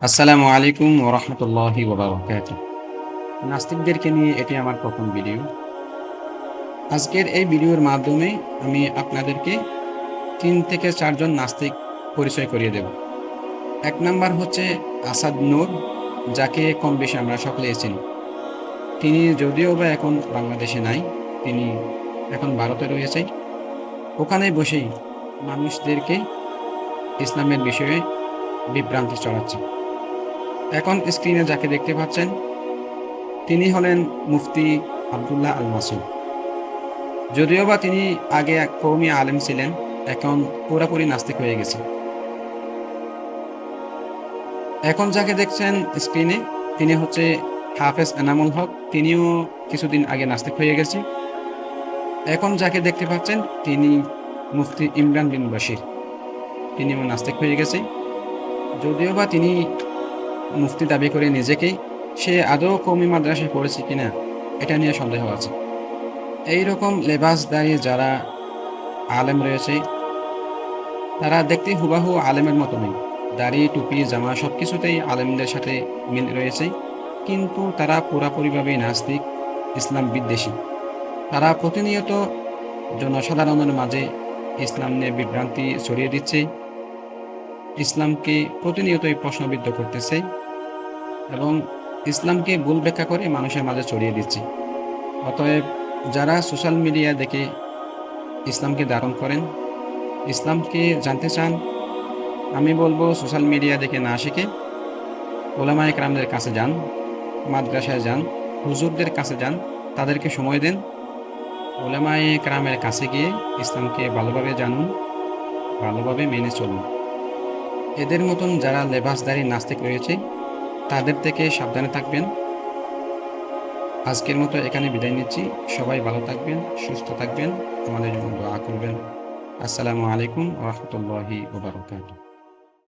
আসসালামু আলাইকুম ওয়া রাহমাতুল্লাহি ওয়া বারাকাতুহু। নাস্তিকদেরকে নিয়ে এটি আমার প্রথম ভিডিও। আজকের এই ভিডিওর মাধ্যমে আমি আপনাদেরকে ৩ থেকে ৪ জন নাস্তিক পরিচয় করিয়ে দেব। ১ নাম্বার হচ্ছে আসাদ নূর, যাকে কম বেশি আমরা সকলেই চিনি। তিনি যদিও বা এখন বাংলাদেশে নাই, তিনি এখন ভারতে রয়েছে। ওখানে বসেই মানুষদেরকে ইসলামের বিষয়ে বিভ্রান্তি ছড়াচ্ছে। এখন স্ক্রিনে যাকে দেখতে পাচ্ছেন, তিনি হলেন মুফতি আব্দুল্লাহ আল মাসুদ। যদিওবা তিনি আগে এক কওমি আলেম ছিলেন, এখন পুরাপুরি নাস্তিক হয়ে গেছে। এখন যাকে দেখছেন স্ক্রিনে, তিনি হচ্ছে হাফেজ এনামুল হক। তিনিও কিছুদিন আগে নাস্তিক হয়ে গেছে। এখন যাকে দেখতে পাচ্ছেন, তিনি মুফতি ইমরান বিন বশির। তিনিও নাস্তিক হয়ে গেছে। যদিওবা তিনি মুফতি দাবি করে নিজেকেই, সে আদৌ কওমি মাদ্রাসায় পড়েছে কিনা এটা নিয়ে সন্দেহ আছে। এইরকম লেবাসদারি যারা আলেম রয়েছে, তারা দেখতে হুবাহু আলেমের মতো নেই। দাড়ি, টুপি, জামা সবকিছুতেই আলেমদের সাথে মিল রয়েছে, কিন্তু তারা পুরাপুরিভাবে নাস্তিক, ইসলাম বিদ্বেষী। তারা প্রতিনিয়ত জনসাধারণের মাঝে ইসলাম নিয়ে বিভ্রান্তি ছড়িয়ে দিচ্ছে, ইসলামকে প্রতিনিয়তই প্রশ্নবিদ্ধ করতেছে এবং ইসলামকে ভুল ব্যাখ্যা করে মানুষের মাঝে ছড়িয়ে দিচ্ছে। অতএব যারা সোশ্যাল মিডিয়া দেখে ইসলামকে ধারণ করেন, ইসলামকে জানতে চান, আমি বলবো সোশ্যাল মিডিয়া দেখে না শিখে ওলামায়ে কেরামদের কাছে যান, মাদ্রাসায় যান, হুজুরদের কাছে যান, তাদেরকে সময় দেন। ওলামায়ে কেরামের কাছে গিয়ে ইসলামকে ভালোভাবে জানুন, ভালোভাবে মেনে চলুন। এদের মতন যারা লেবাসদারি নাস্তিক রয়েছে, তাদের থেকে সাবধানে থাকবেন। আজকের মতো এখানে বিদায় নিচ্ছি। সবাই ভালো থাকবেন, সুস্থ থাকবেন, আমাদের জন্য দোয়া করবেন। আসসালামু আলাইকুম ওয়া রাহমাতুল্লাহি ওয়া বারাকাতুহু।